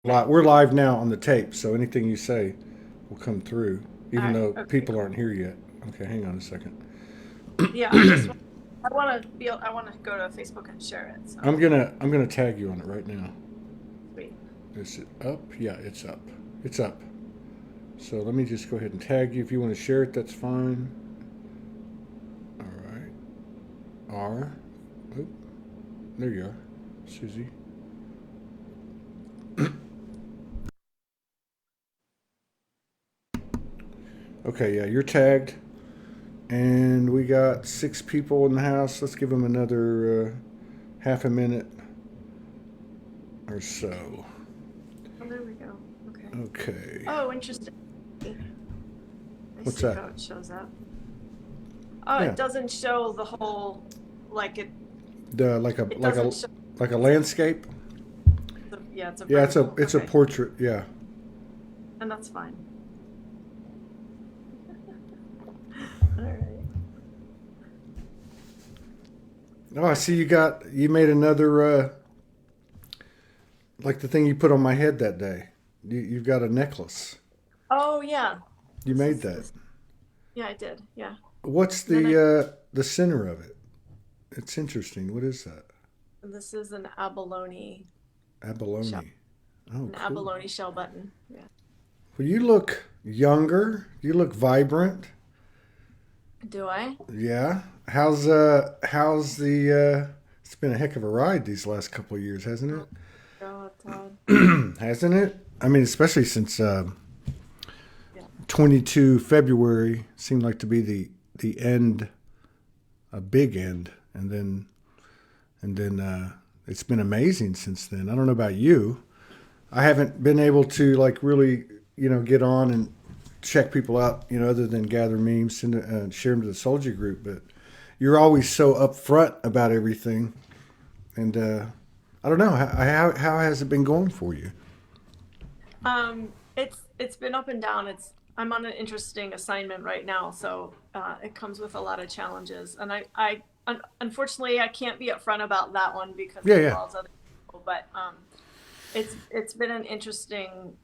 We're live now on the tape, so anything you say will come through, All even right. though Okay. people Cool. aren't here yet. Okay, hang on a second. Yeah. I just. I want to be. I want to go to Facebook and share it. So I'm gonna tag you on it right now. sweet. Is it up? Yeah, it's up. It's up. So let me just go ahead and tag you. If you want to share it, that's fine. All right. R. Oh, there you are, Susie. Okay, yeah, you're tagged, and we got 6 people in the house. Let's give them another half a minute or so. Oh, there we go. Okay. Okay. Oh, interesting. I What's see that? how it shows up. Oh, Yeah, it doesn't show the whole. Like it. the like a It like a doesn't show. like a It's a. landscape. Yeah. It's a Yeah, vertical. it's a Okay. portrait. Yeah. And that's fine. All right. Oh, I see Okay. you made another like the thing you put on my head that day. You've got a necklace. Oh yeah. You This made is that. this. Yeah, I did. Yeah. What's And then I. the center of it? It's interesting. What is that? This is an abalone shell. Abalone. Oh, An cool. abalone shell button. Yeah. Well, you look younger. You look vibrant. Do I? Yeah. How's the it's been a heck of a ride these last couple of years, hasn't Oh, it? God, Todd. Hasn't it? I mean, especially since Yeah. 22 February seemed like to be the end, a big end, and then it's been amazing since then. I don't know about you. I haven't been able to like really, get on and check people out, other than gather memes, share them to the Soldier group. But you're always so upfront about everything, and I don't know how has it been going for you? It's been up and down. I'm on an interesting assignment right now, so it comes with a lot of challenges. And unfortunately I can't be upfront about that one because Yeah, it yeah. involves other people. But it's been an interesting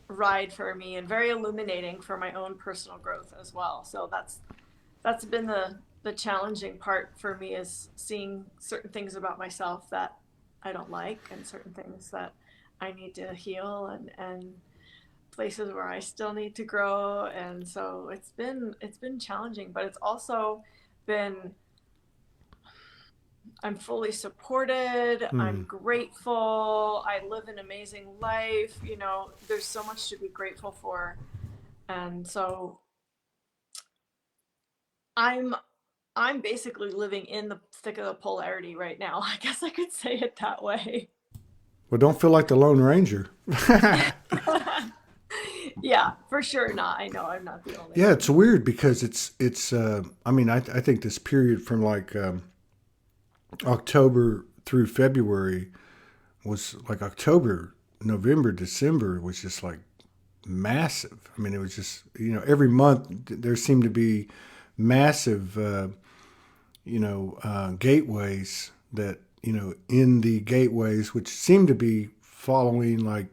ride for me and very illuminating for my own personal growth as well. So that's been the challenging part for me is seeing certain things about myself that I don't like and certain things that I need to heal and places where I still need to grow. And so it's been challenging, but it's also been I'm fully supported. I'm Hmm. grateful. I live an amazing life. There's so much to be grateful for. And so I'm I'm basically living in the thick of the polarity right now. I guess I could say it that way. Well, don't feel like the Lone Ranger. Yeah, for sure not. I know I'm not the only Yeah, it's one. weird because it's. I mean, I think this period from like October through February was like October, November, December was just like massive. I mean, it was just every month there seemed to be massive gateways that in the gateways which seemed to be following like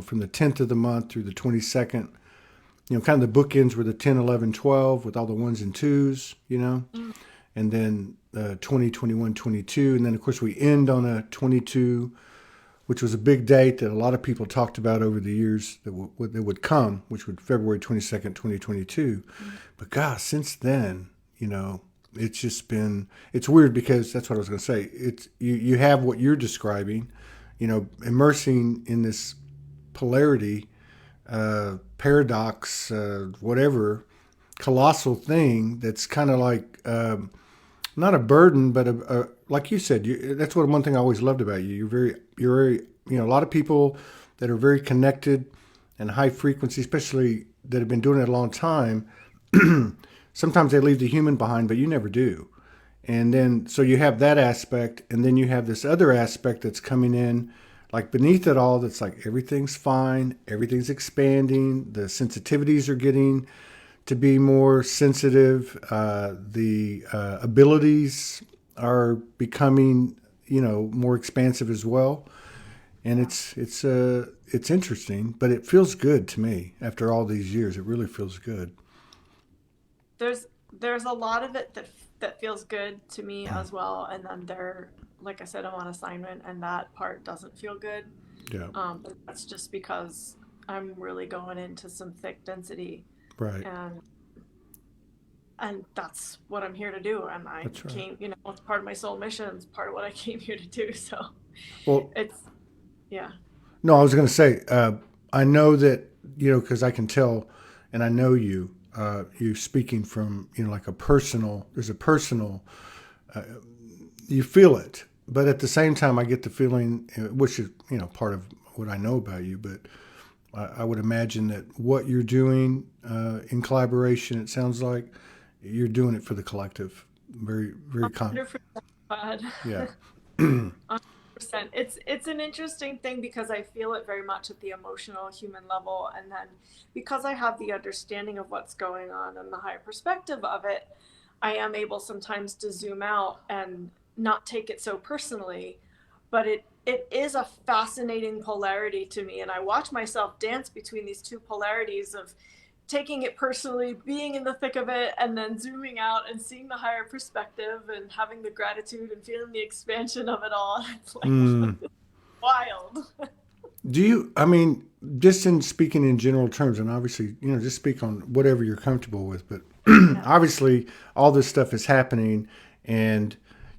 from the 10th of the month through the 22nd. Kind of the bookends were the 10, 11, 12 with all the ones and twos. Mm. And then 20, 21, 22, and then of course we end on a 22, which was a big date that a lot of people talked about over the years that would come, which would February 22nd, 2022. But gosh, since then, it's just been it's weird because that's what I was going to say. It's you have what you're describing, immersing in this polarity, paradox, whatever colossal thing that's kind of like not a burden, but like you said, that's what one thing I always loved about you. You're very, a lot of people that are very connected and high frequency, especially that have been doing it a long time. Sometimes they leave the human behind, but you never do. And then, so you have that aspect, and then you have this other aspect that's coming in, like beneath it all, that's like everything's fine, everything's expanding, the sensitivities are getting to be more sensitive. The abilities are becoming, more expansive as well. And Yeah. it's it's interesting, but it feels good to me after all these years. It really feels good. There's a lot of it that feels good to me as well, and then like I said, I'm on assignment, and that part doesn't feel good. Yeah. But that's just because I'm really going into some thick density, Right. and that's what I'm here to do. And I That's right. came, it's part of my soul mission. It's part of what I came here to do. So Well, it's, yeah. no, I was going to say, I know that, because I can tell, and I know you speaking from, like there's a personal, you feel it. But at the same time, I get the feeling, which is, part of what I know about you, but I would imagine that what you're doing in collaboration, it sounds like you're doing it for the collective. Very, very 100%. yeah. 100%. It's an interesting thing because I feel it very much at the emotional human level, and then because I have the understanding of what's going on and the higher perspective of it, I am able sometimes to zoom out and not take it so personally. But it is a fascinating polarity to me, and I watch myself dance between these two polarities of taking it personally, being in the thick of it, and then zooming out and seeing the higher perspective and having the gratitude and feeling the expansion of it all. It's like Mm. wild. Do you, I mean, just in speaking in general terms, and obviously, just speak on whatever you're comfortable with, but Yeah. obviously all this stuff is happening, and,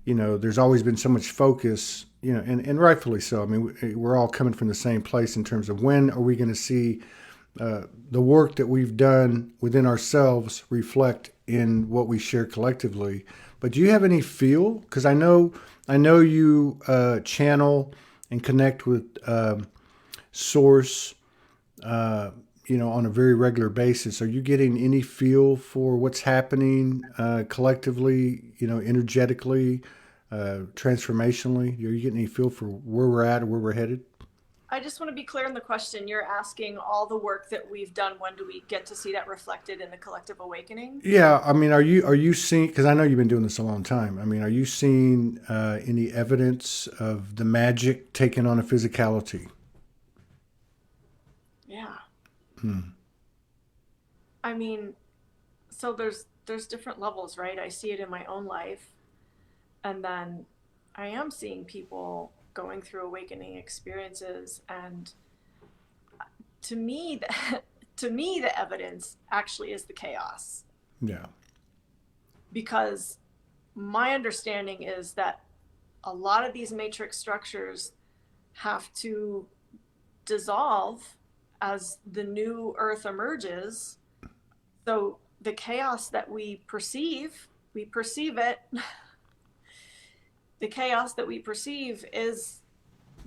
there's always been so much focus, and rightfully so. I mean, we're all coming from the same place in terms of when are we going to see the work that we've done within ourselves reflect in what we share collectively. But do you have any feel? Because I know you channel and connect with Source, on a very regular basis. Are you getting any feel for what's happening collectively, energetically, transformationally? Are you getting any feel for where we're at or where we're headed? I just want to be clear in the question. You're asking all the work that we've done, when do we get to see that reflected in the collective awakening? Yeah, I mean, are you seeing? Because I know you've been doing this a long time. I mean, are you seeing any evidence of the magic taking on a physicality? Yeah. Hmm. I mean, so there's different levels, right? I see it in my own life, and then I am seeing people going through awakening experiences, and to me the, to me the evidence actually is the chaos, Yeah. because my understanding is that a lot of these matrix structures have to dissolve as the new earth emerges. So the chaos that we perceive it. The chaos that we perceive is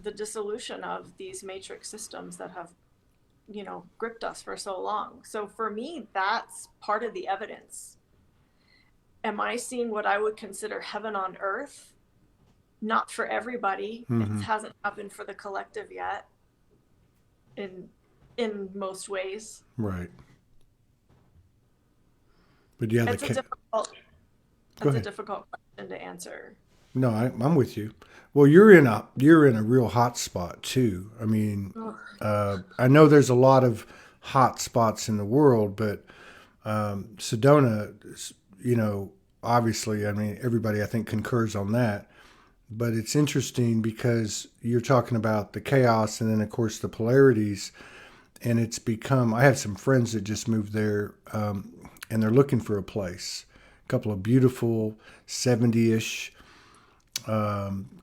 the dissolution of these matrix systems that have, gripped us for so long. So for me, that's part of the evidence. Am I seeing what I would consider heaven on earth? Not for everybody. It Hmm. hasn't happened for the collective yet, in most ways. Right. But yeah, It's a difficult go it's a ahead. difficult question to answer. No, I'm with you. Well, you're in a real hot spot too. I mean, Ugh. I know there's a lot of hot spots in the world, but Sedona, you know, obviously, I mean, everybody I think concurs on that. But it's interesting because you're talking about the chaos and then, of course, the polarities. And it's become, I have some friends that just moved there and they're looking for a place. A couple of beautiful 70 ish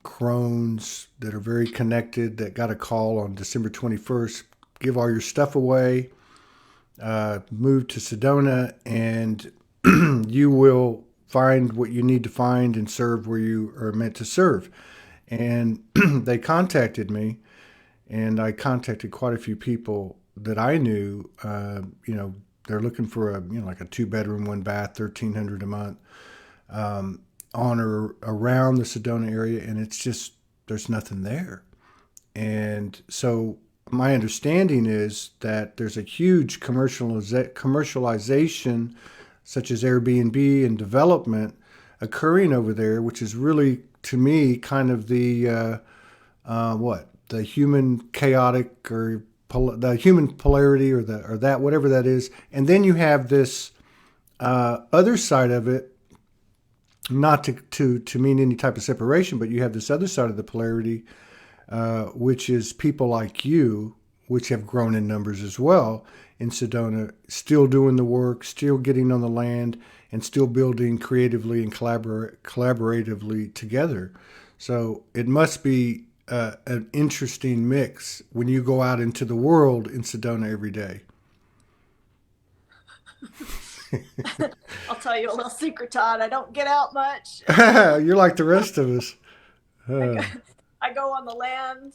crones that are very connected that got a call on December 21st. Give all your stuff away, move to Sedona, and you will find what you need to find and serve where you are meant to serve. And they contacted me, and I contacted quite a few people that I knew. They're looking for like a 2 bedroom, 1 bath, 1,300 a month, on or around the Sedona area, and it's just there's nothing there. And so my understanding is that there's a huge commercialization, such as Airbnb and development, occurring over there, which is really, to me, kind of the what the human chaotic or the human polarity or that whatever that is, and then you have this other side of it, not to mean any type of separation, but you have this other side of the polarity, which is people like you, which have grown in numbers as well in Sedona, still doing the work, still getting on the land, and still building creatively and collaboratively together. So it must be an interesting mix when you go out into the world in Sedona every day. I'll tell you a little secret, Todd. I don't get out much. You're like the rest of us. I go, I go on the land.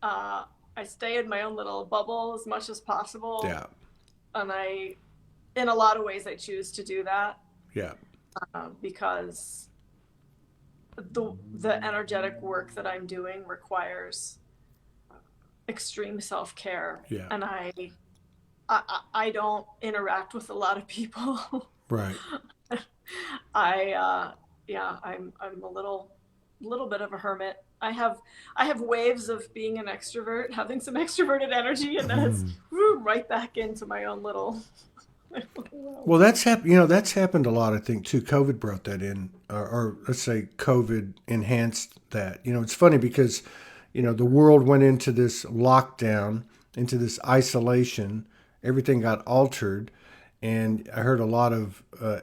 Uh, I stay in my own little bubble as much as possible, Yeah, and in a lot of ways, I choose to do that yeah, because the energetic work that I'm doing requires extreme self care, yeah. and I don't interact with a lot of people. Right. Yeah, I'm a little bit of a hermit. I have waves of being an extrovert, having some extroverted energy, and then it's right back into my own little world. Well, that's happened. You know, that's happened a lot. I think too. COVID brought that in, or let's say COVID enhanced that. You know, it's funny because, you know, the world went into this lockdown, into this isolation. Everything got altered, and I heard a lot of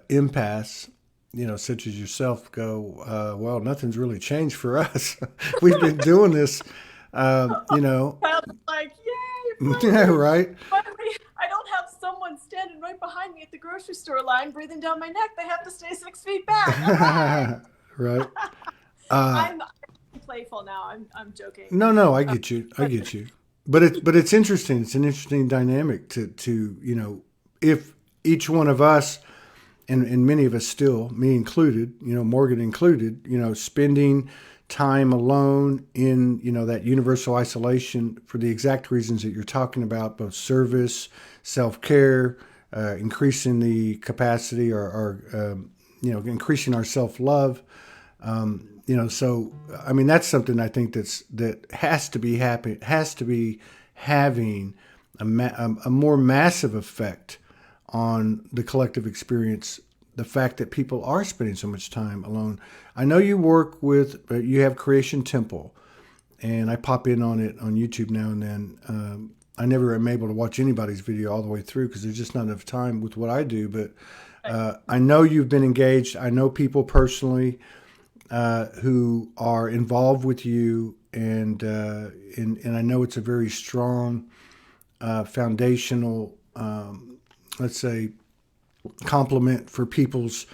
empaths, you know, such as yourself, go, "Well, nothing's really changed for us. We've been doing this, you know." I was like, yay, Yeah, finally, right. finally. I don't have someone standing right behind me at the grocery store line breathing down my neck. They have to stay 6 feet back. All right. Right. Uh, I'm playful now. I'm joking. no, no, I get you. I But get you. But it's interesting. It's an interesting dynamic to you know, if each one of us and many of us still, me included, you know, Morgan included, you know, spending time alone in, you know, that universal isolation for the exact reasons that you're talking about, both service, self-care, increasing the capacity or you know, increasing our self-love. You know, so I mean, that's something I think that has to be happy, has to be having a more massive effect on the collective experience. The fact that people are spending so much time alone. I know you work with, you have Creation Temple, and I pop in on it on YouTube now and then. I never am able to watch anybody's video all the way through because there's just not enough time with what I do. But I know you've been engaged. I know people personally who are involved with you, and I know it's a very strong foundational, let's say, complement for people's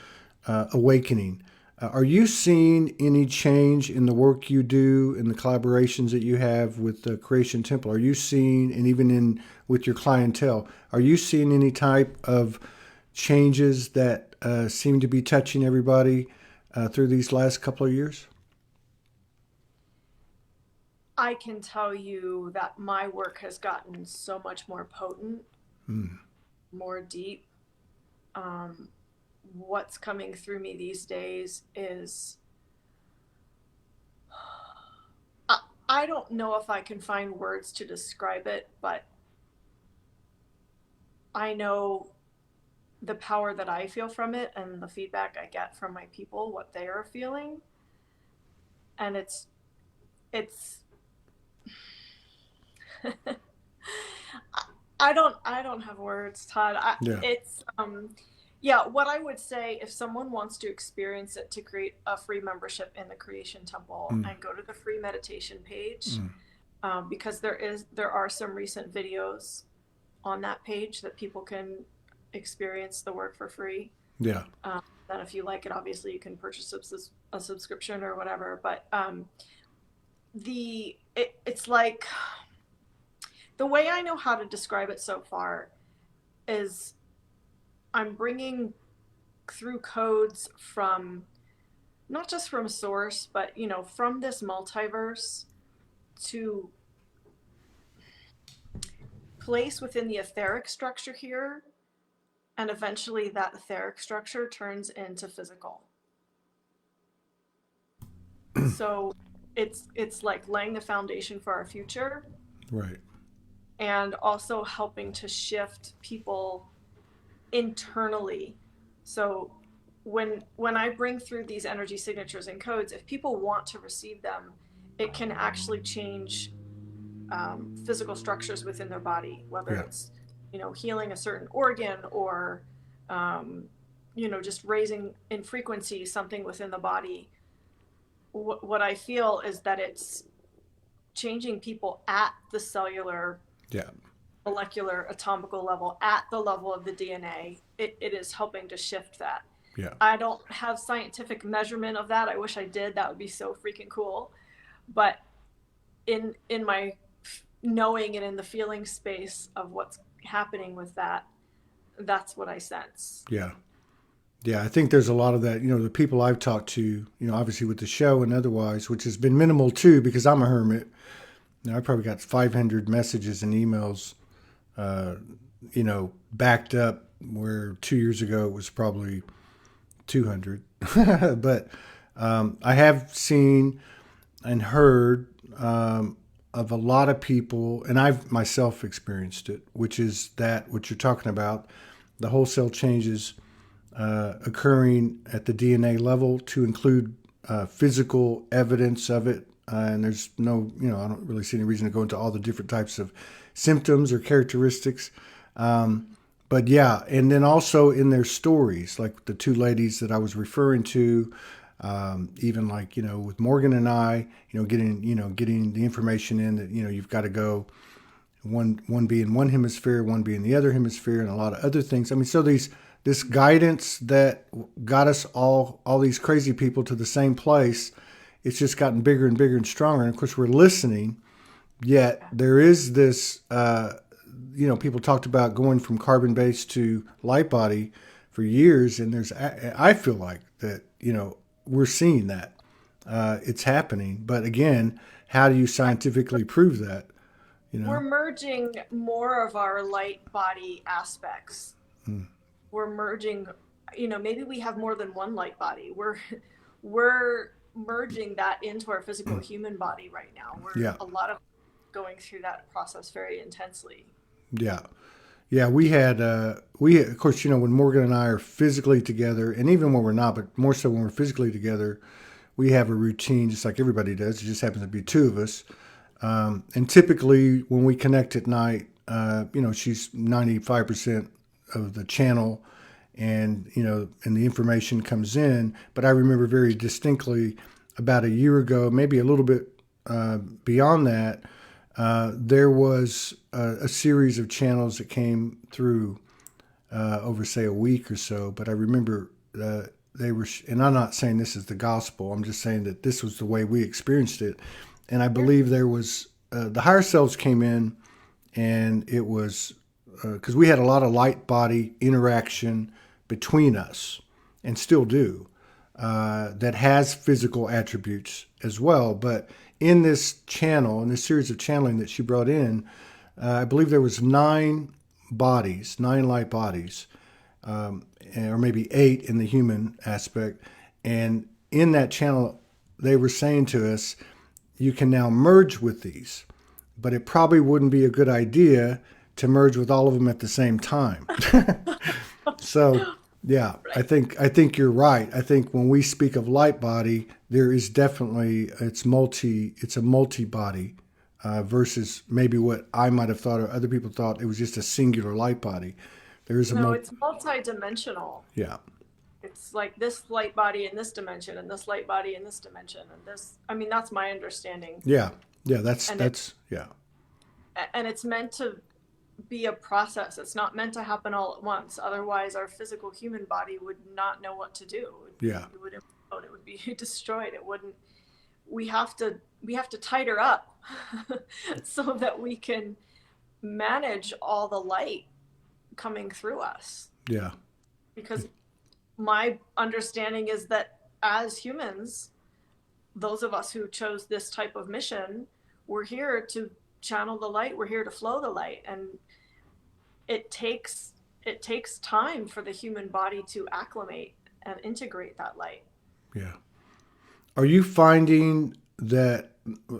awakening. Are you seeing any change in the work you do, in the collaborations that you have with the Creation Temple? Are you seeing, and even in with your clientele, are you seeing any type of changes that seem to be touching everybody through these last couple of years? I can tell you that my work has gotten so much more potent, more deep. Um, what's coming through me these days is I don't know if I can find words to describe it, but I know the power that I feel from it and the feedback I get from my people, what they are feeling. And it's I don't have words, Todd. Yeah. It's yeah, what I would say if someone wants to experience it, to create a free membership in the Creation Temple Mm, and go to the free meditation page, mm. because there are some recent videos on that page that people can experience the work for free. Yeah. Then if you like it, obviously you can purchase a subscription or whatever. But it's like the way I know how to describe it so far is I'm bringing through codes from not just from source, but from this multiverse to place within the etheric structure here, and eventually that etheric structure turns into physical. So it's like laying the foundation for our future, Right. and also helping to shift people internally. So when I bring through these energy signatures and codes, if people want to receive them, it can actually change physical structures within their body, whether Yeah. it's, healing a certain organ, or just raising in frequency something within the body. What I feel is that it's changing people at the cellular, Yeah. molecular, atomical level, at the level of the DNA. It is helping to shift that. Yeah. I don't have scientific measurement of that. I wish I did. That would be so freaking cool. But in my knowing and in the feeling space of what's happening with that, that's what I sense. Yeah. Yeah, I think there's a lot of that. The people I've talked to, obviously with the show and otherwise, which has been minimal too, because I'm a hermit. I probably got 500 messages and emails, backed up, where 2 years ago it was probably 200. But I have seen and heard of a lot of people, and I've myself experienced it, which is that what you're talking about, the wholesale changes occurring at the DNA level to include physical evidence of it. And there's no, I don't really see any reason to go into all the different types of symptoms or characteristics. But yeah, and then also in their stories, like the two ladies that I was referring to, even like, with Morgan and I, getting the information in that, you've got to go one be in one hemisphere, one be in the other hemisphere, and a lot of other things. I mean, so this guidance that got us all these crazy people to the same place, it's just gotten bigger and bigger and stronger. And of course, we're listening. Yet there is this, people talked about going from carbon based to light body for years, and I feel like that, we're seeing that it's happening. But again, how do you scientifically prove that? We're merging more of our light body aspects. We're merging, maybe we have more than one light body. We're merging that into our physical human body right now. Yeah. A lot of going through that process very intensely. Yeah. Yeah, we of course, when Morgan and I are physically together, and even when we're not, but more so when we're physically together, we have a routine just like everybody does. It just happens to be two of us. And typically when we connect at night, she's 95% of the channel, and, and the information comes in. But I remember very distinctly about a year ago, maybe a little bit beyond that, there was a series of channels that came through over, say, a week or so. But I remember they were, and I'm not saying this is the gospel, I'm just saying that this was the way we experienced it. And I believe there was, the higher selves came in, and it was, because we had a lot of light body interaction between us, and still do, that has physical attributes as well. But in this channel, in this series of channeling that she brought in, I believe there was 9 light bodies, or maybe 8 in the human aspect. And in that channel, they were saying to us, you can now merge with these, but it probably wouldn't be a good idea to merge with all of them at the same time. So, yeah, I think you're right. I think when we speak of light body, there is definitely, it's a multi-body, versus maybe what I might have thought or other people thought it was just a singular light body. There is No, it's multi-dimensional. Yeah. It's like this light body in this dimension, and this light body in this dimension, and this, that's my understanding. Yeah. Yeah, yeah. And it's meant to be a process. It's not meant to happen all at once. Otherwise, our physical human body would not know what to do. Yeah. It would implode. It would be destroyed. It wouldn't. We have to tighten up so that we can manage all the light coming through us. Yeah. Because my understanding is that as humans, those of us who chose this type of mission, we're here to channel the light. We're here to flow the light, and it takes time for the human body to acclimate and integrate that light. Yeah. Are you finding that,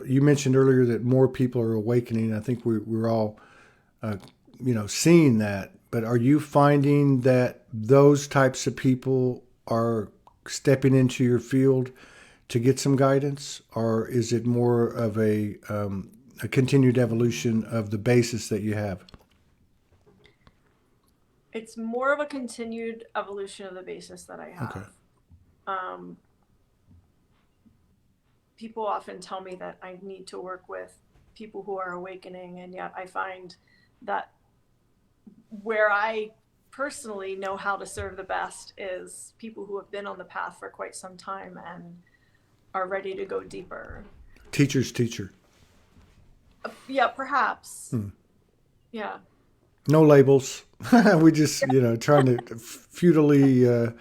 you mentioned earlier that more people are awakening? I think we're all seeing that. But are you finding that those types of people are stepping into your field to get some guidance, or is it more of a continued evolution of the basis that you have? It's more of a continued evolution of the basis that I Okay. have. Um, People often tell me that I need to work with people who are awakening, and yet I find that where I personally know how to serve the best is people who have been on the path for quite some time and are ready to go deeper. Teacher's teacher. Yeah, perhaps. Hmm. Yeah. No labels. We just, trying to futilely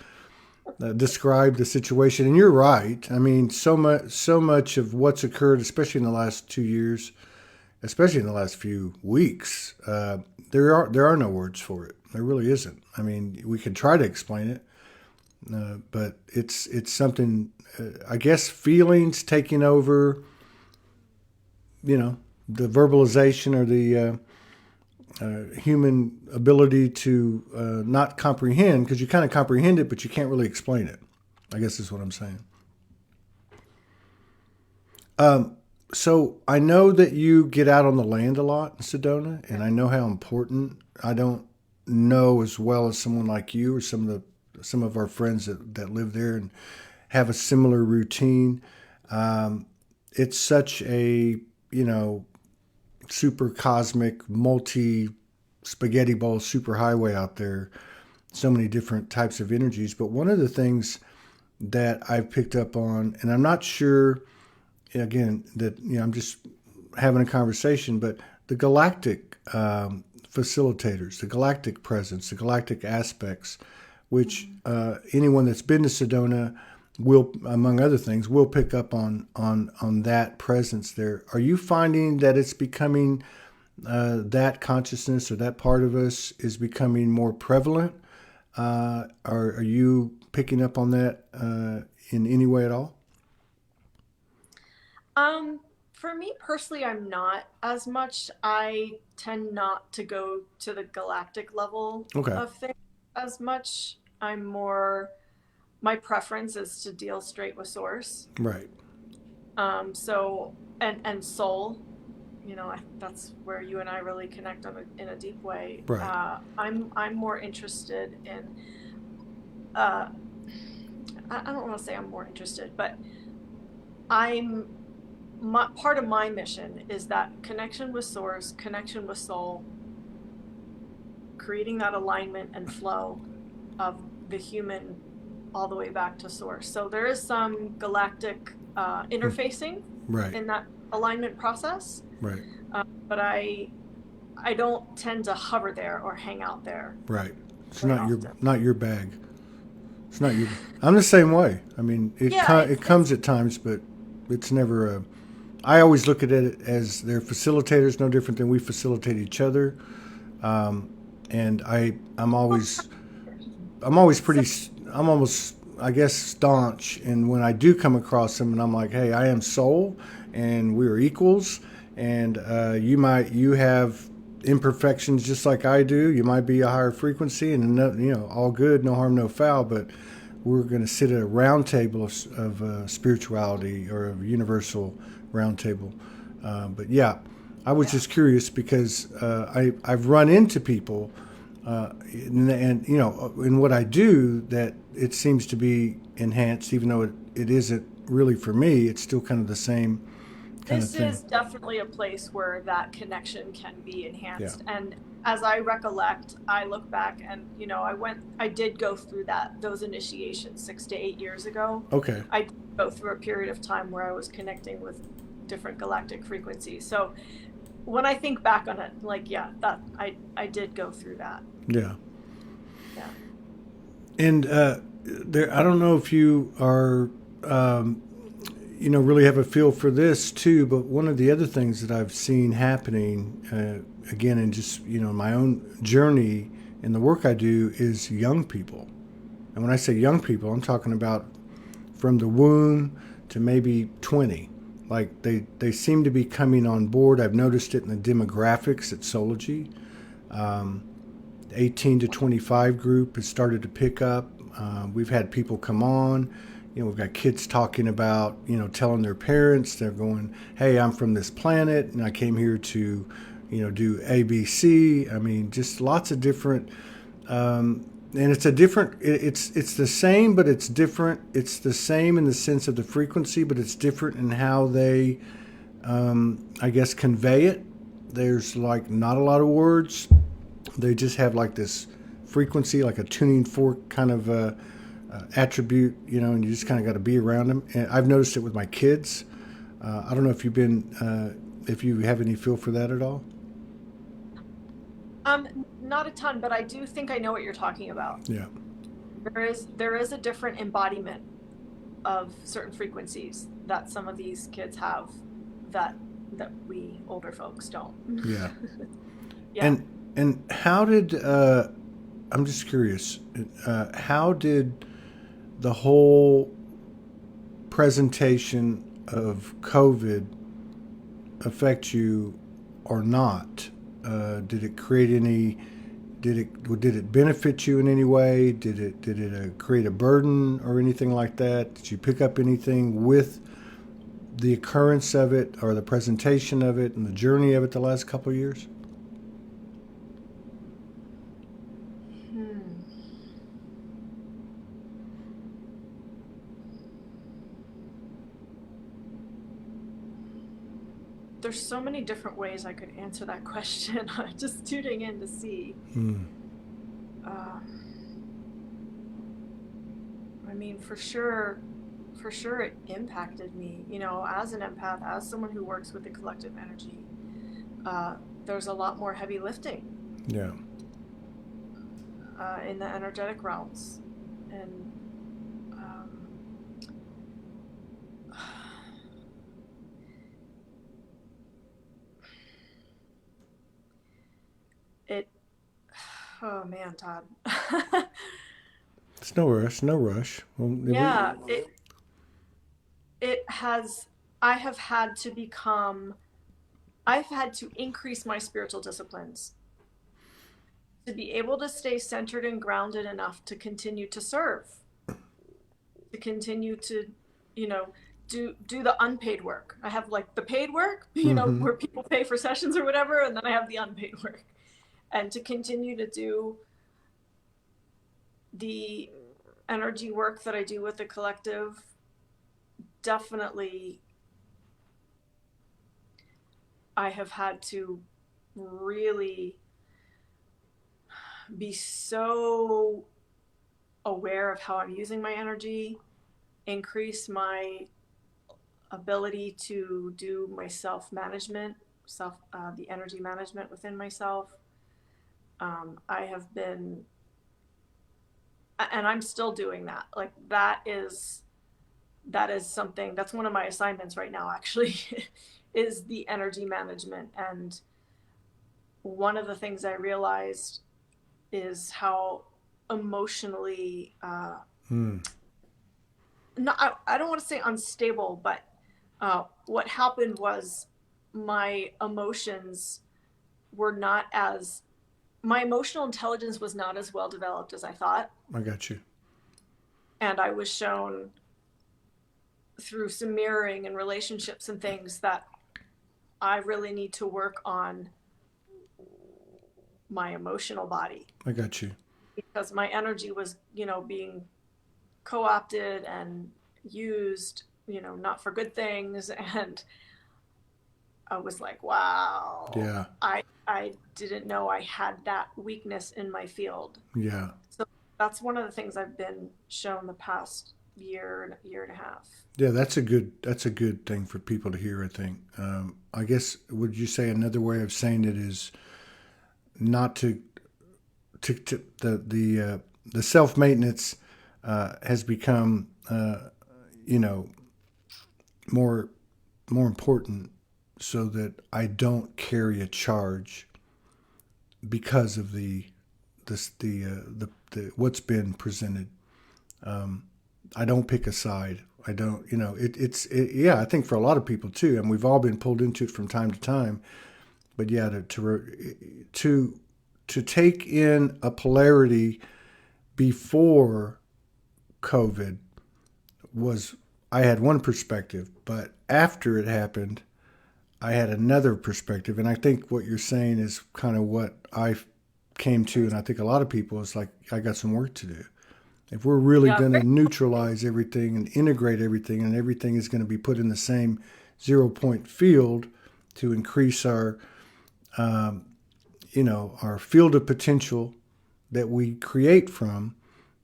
describe the situation. And you're right. I mean, so much of what's occurred, especially in the last 2 years, especially in the last few weeks, there are no words for it. There really isn't. I mean, we can try to explain it, but it's something. I guess feelings taking over. The verbalization or the human ability to not comprehend, because you kind of comprehend it, but you can't really explain it. I guess is what I'm saying. So I know that you get out on the land a lot in Sedona, and I know how important. I don't know as well as someone like you or some of our friends that live there and have a similar routine. It's such a super cosmic, multi spaghetti bowl super highway out there. So many different types of energies. But one of the things that I've picked up on, and I'm not sure, again, that I'm just having a conversation, but the galactic facilitators, the galactic presence, the galactic aspects, which anyone that's been to Sedona will, among other things, will pick up on that presence there. Are you finding that it's becoming that consciousness or that part of us is becoming more prevalent? Are you picking up on that in any way at all? For me personally, I'm not as much. I tend not to go to the galactic level Okay. of things as much. I'm more, my preference is to deal straight with source. Right. So and soul, that's where you and I really connect in a deep way. Right. I'm more interested in. Uh, I don't want to say I'm more interested, but I'm part of my mission is that connection with source, connection with soul, creating that alignment and flow of the human all the way back to source. So there is some galactic interfacing Right. in that alignment process, Right. but I don't tend to hover there or hang out there Right. It's very not your often. not your bag. It's not your. I'm the same way. I mean, Yeah, it comes at times, but it's never a. I always look at it as they're facilitators, no different than we facilitate each other. And I'm always pretty, I'm almost, I guess, staunch. And when I do come across them, and I'm like, hey, I am soul, and we are equals, and you have imperfections just like I do. You might be a higher frequency, and all good, no harm, no foul. But we're going to sit at a round table of spirituality or a universal round table. But yeah, I was just curious because I've run into people, and in what I do, that it seems to be enhanced, even though it isn't really for me. It's still kind of the same kind of this thing. is definitely a place where that connection can be Yeah. enhanced. And as I recollect, I look back and, I did go through those initiations 6 to 8 years ago. Okay. I did go through a period of time where I was connecting with different galactic frequencies. So when I think back on it, like, yeah, that I did go through that. Yeah. Yeah. And I don't know if you are, really have a feel for this too. But one of the other things that I've seen happening, again, in just my own journey in the work I do, is young people. And when I say young people, I'm talking about from the womb to maybe 20. Like they seem to be coming on board. I've noticed it in the demographics at Soulogy. The 18 to 25 group has started to pick up. We've had people come on. We've got kids talking about, telling their parents, they're going, hey, I'm from this planet and I came here to, do ABC. I mean, just lots of different, and it's a different, it's the same, but it's different. It's the same in the sense of the frequency, but it's different in how they, I guess, convey it. There's like not a lot of words. They just have like this frequency, like a tuning fork kind of attribute, and you just kind of got to be around them. And I've noticed it with my kids. I don't know if if you have any feel for that at all. Not a ton, but I do think I know what you're talking about. Yeah. There is a different embodiment of certain frequencies that some of these kids have that we older folks don't. Yeah. Yeah. And how did I'm just curious, how did the whole presentation of COVID affect you or not? Did it create any? Did it benefit you in any way? Did it create a burden or anything like that? Did you pick up anything with the occurrence of it or the presentation of it and the journey of it the last couple of years? There's so many different ways I could answer that question. I'm just tuning in to see. I mean, for sure it impacted me, as an empath, as someone who works with the collective energy. There's a lot more heavy lifting. Yeah. In the energetic realms. And oh man, Todd. It's no rush, no rush. Well, Yeah, it has, I have had to become, I've had to increase my spiritual disciplines to be able to stay centered and grounded enough to continue to serve, to continue to, do the unpaid work. I have like the paid work, where people pay for sessions or whatever, and then I have the unpaid work. And to continue to do the energy work that I do with the collective, definitely I have had to really be so aware of how I'm using my energy, increase my ability to do my self-management, the energy management within myself. I have been, and I'm still doing that. Like that is something, that's one of my assignments right now, actually, is the energy management. And one of the things I realized is how emotionally, no, I don't want to say unstable, but what happened was my emotions were not as, my emotional intelligence was not as well developed as I thought. I got you. And I was shown through some mirroring and relationships and things that I really need to work on my emotional body. I got you. Because my energy was, being co-opted and used, not for good things. And I was like, wow. Yeah. I didn't know I had that weakness in my field. Yeah. So that's one of the things I've been shown the past year and a half. Yeah, that's a good thing for people to hear, I think. I guess, would you say another way of saying it is not to the self-maintenance has become, more important, so that I don't carry a charge because of the what's been presented. I don't pick a side. I don't, yeah, I think for a lot of people too, and we've all been pulled into it from time to time. But yeah, to to take in a polarity before COVID was, I had one perspective, but after it happened, I had another perspective. And I think what you're saying is kind of what I came to, and I think a lot of people, is like, I got some work to do. If we're really Yeah, going to neutralize everything and integrate everything, and everything is going to be put in the same 0 point field to increase our, our field of potential that we create from,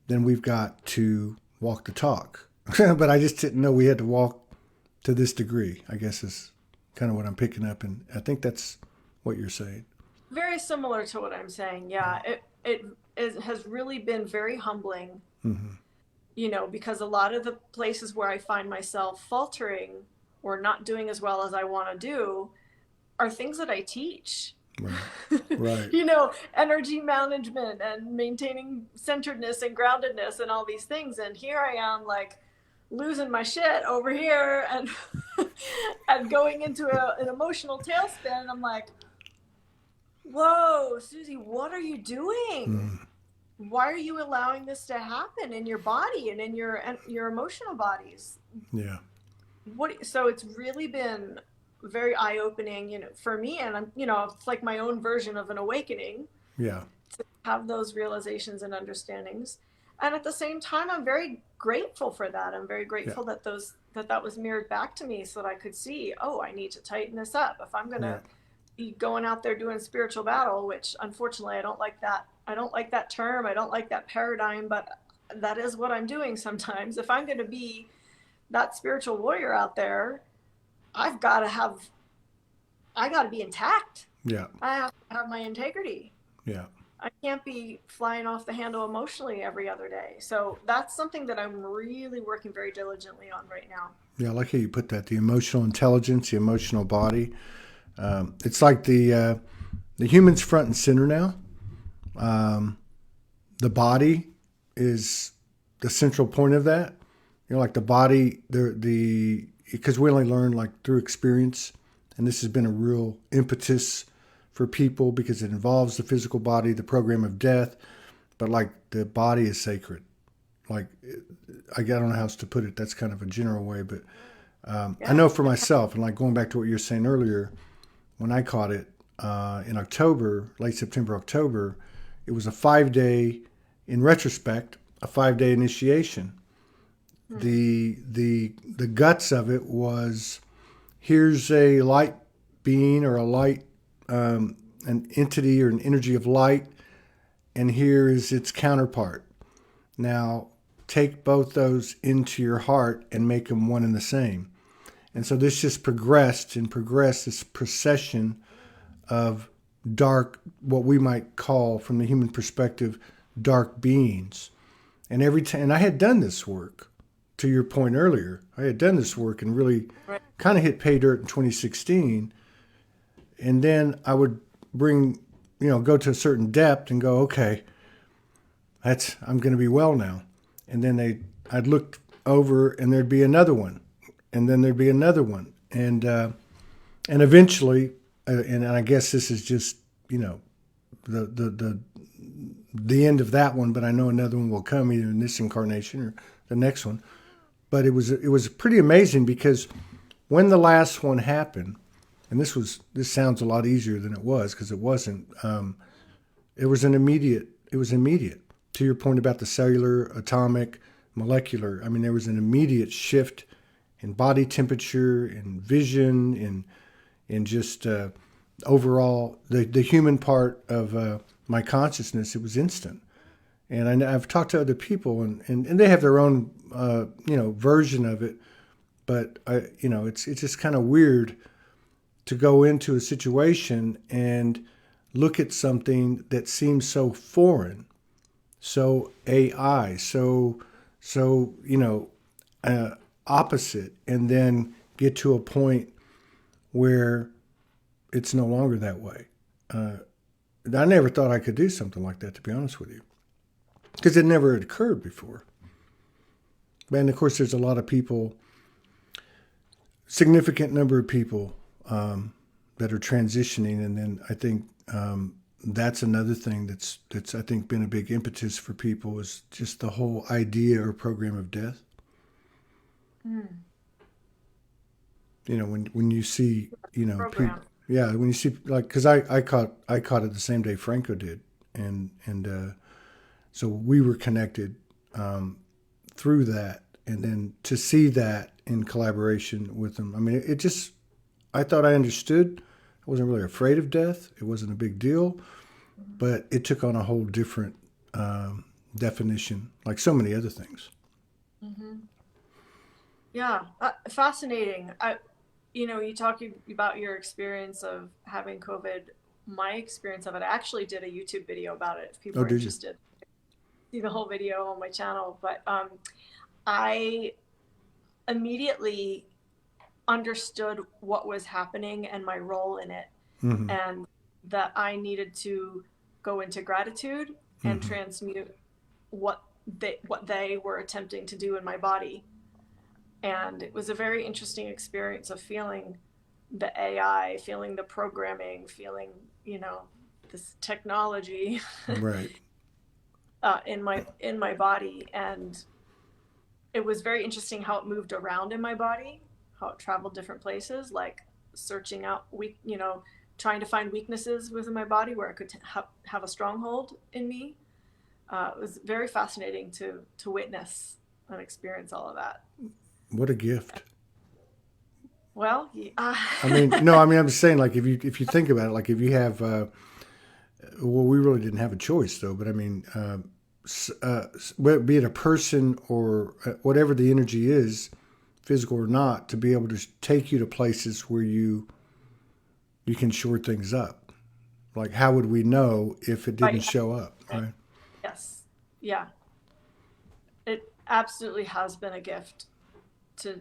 then we've got to walk the talk. But I just didn't know we had to walk to this degree, I guess is kind of what I'm picking up. And I think that's what you're saying. very similar to what I'm saying. Yeah, it has really been very humbling, Mm-hmm. because a lot of the places where I find myself faltering or not doing as well as I want to do are things that I teach. Right. Right. Energy management and maintaining centeredness and groundedness and all these things. And here I am, like, losing my shit over here and and going into an emotional tailspin. And I'm like, whoa, Susie, what are you doing? Mm. Why are you allowing this to happen in your body and in your emotional bodies? Yeah. So it's really been very eye-opening, for me. And I'm, it's like my own version of an awakening Yeah. to have those realizations and understandings. And at the same time, I'm very grateful for that. I'm very grateful Yeah. that was mirrored back to me so that I could see, oh, I need to tighten this up. If I'm going to be going out there doing spiritual battle, which unfortunately I don't like that. I don't like that term. I don't like that paradigm, but that is what I'm doing sometimes. If I'm going to be that spiritual warrior out there, I got to be intact. Yeah. I have to have my integrity. Yeah. I can't be flying off the handle emotionally every other day. So that's something that I'm really working very diligently on right now. Yeah. I like how you put that. The emotional intelligence, the emotional body. It's like the human's front and center now. The body is the central point of that. Like the body, because we only learn like through experience, and this has been a real impetus for people because it involves the physical body, the program of death, but like the body is sacred. Like, I don't know how else to put it. That's kind of a general way, but I know for myself, and like going back to what you were saying earlier, when I caught it in October, late September, October, it was a 5-day, in retrospect, a 5-day initiation. The guts of it was, here's a light being or a light, an entity or an energy of light, and here is its counterpart. Now, take both those into your heart and make them one and the same. And so this just progressed, this procession of dark, what we might call from the human perspective, dark beings. And and I had done this work, to your point earlier. I had done this work and really kind of hit pay dirt in 2016. And then I would go to a certain depth and go, okay, I'm going to be well now. And then I'd look over and there'd be another one. And then there'd be another one. And eventually, and I guess this is just, the end of that one, but I know another one will come either in this incarnation or the next one. But it was pretty amazing because when the last one happened, and this sounds a lot easier than it was because it wasn't. It was immediate. To your point about the cellular, atomic, molecular. I mean, there was an immediate shift in body temperature, in vision, in just overall the human part of my consciousness. It was instant. And I've talked to other people, and they have their own version of it. But it's just kind of weird to go into a situation and look at something that seems so foreign, so AI, so opposite, and then get to a point where it's no longer that way. I never thought I could do something like that, to be honest with you, because it never had occurred before. And of course, there's a lot of people, significant number of people that are transitioning, and then I think that's another thing that's I think been a big impetus for people is just the whole idea or program of death. Mm. When you see people, Program. yeah, when you see like because I caught it the same day Franco did, and so we were connected through that, and then to see that in collaboration with them, I mean, it just I thought I understood. I wasn't really afraid of death. It wasn't a big deal, but it took on a whole different definition, like so many other things. Mm-hmm. Yeah, fascinating. You talk about your experience of having COVID. My experience of it, I actually did a YouTube video about it. If people Oh, are did you? interested, see the whole video on my channel. But I immediately understood what was happening and my role in it, Mm-hmm. and that I needed to go into gratitude and Mm-hmm. transmute what they were attempting to do in my body. And it was a very interesting experience of feeling the AI, feeling the programming, feeling, this technology Right. in my body. And it was very interesting how it moved around in my body, how it traveled different places, like searching out trying to find weaknesses within my body where it could have a stronghold in me. It was very fascinating to witness and experience all of that. What a gift. Well, yeah. I mean, no, I mean, I'm just saying, like, if you think about it, like, if you have, well, we really didn't have a choice, though. But I mean, be it a person or whatever the energy is, physical or not, to be able to take you to places where you can shore things up. Like, how would we know if it didn't Right. show up, Right. right? Yes. Yeah. It absolutely has been a gift to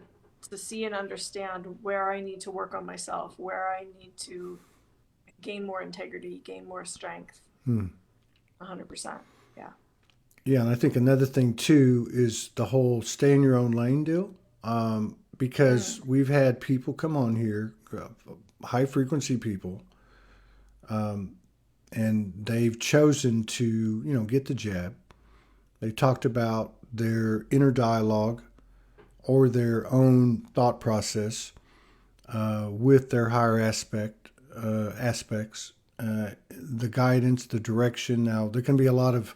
see and understand where I need to work on myself, where I need to gain more integrity, gain more strength. Hmm. 100%. Yeah. Yeah, and I think another thing too is the whole stay in your own lane deal. Because Mm. we've had people come on here, high frequency people, and they've chosen to, get the jab. They talked about their inner dialogue or their own thought process with their higher aspects, the guidance, the direction. Now there can be a lot of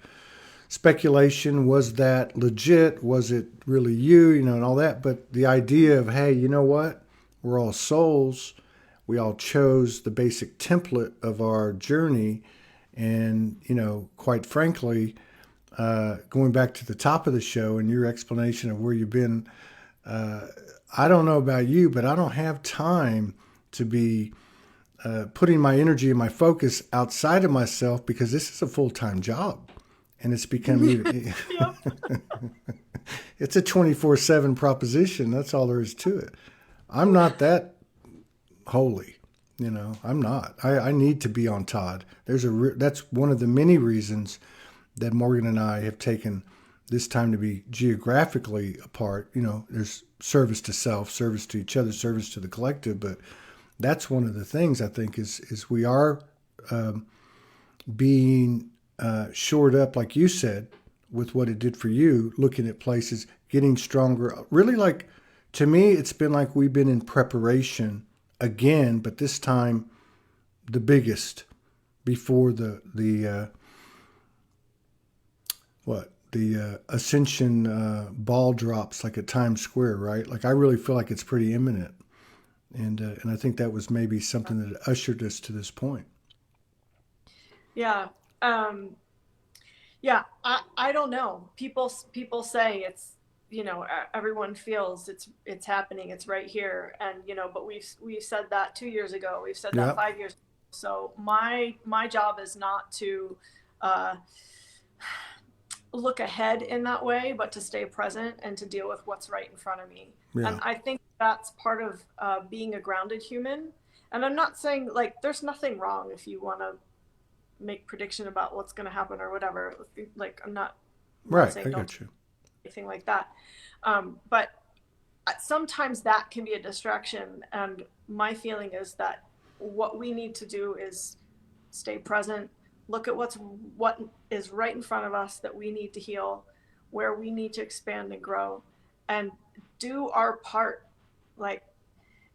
speculation. Was that legit? Was it really you? And all that. But the idea of, hey, you know what? We're all souls. We all chose the basic template of our journey. And, quite frankly, going back to the top of the show and your explanation of where you've been, I don't know about you, but I don't have time to be putting my energy and my focus outside of myself because this is a full-time job. And it's become even, Yep. it's a 24/7 proposition. That's all there is to it. I'm not that holy. I'm not. I need to be on Todd. That's one of the many reasons that Morgan and I have taken this time to be geographically apart. There's service to self, service to each other, service to the collective. But that's one of the things I think is we are being shored up, like you said, with what it did for you, looking at places, getting stronger. Really, like, to me, it's been like we've been in preparation again, but this time the biggest before the ascension ball drops, like at Times Square, right? Like, I really feel like it's pretty imminent, and I think that was maybe something that ushered us to this point. Yeah. Um, yeah. I don't know. People say it's, everyone feels it's happening. It's right here. And, but we've said that 2 years ago. We've said that Yeah. 5 years ago. So my job is not to, uh, look ahead in that way, but to stay present and to deal with what's right in front of me. And Yeah. I think that's part of being a grounded human. And I'm not saying, like, there's nothing wrong if you want to make prediction about what's going to happen or whatever. Like, I'm not Right. saying I don't got you. do anything like that. But sometimes that can be a distraction. And my feeling is that what we need to do is stay present, look at what is right in front of us that we need to heal, where we need to expand and grow, and do our part. Like,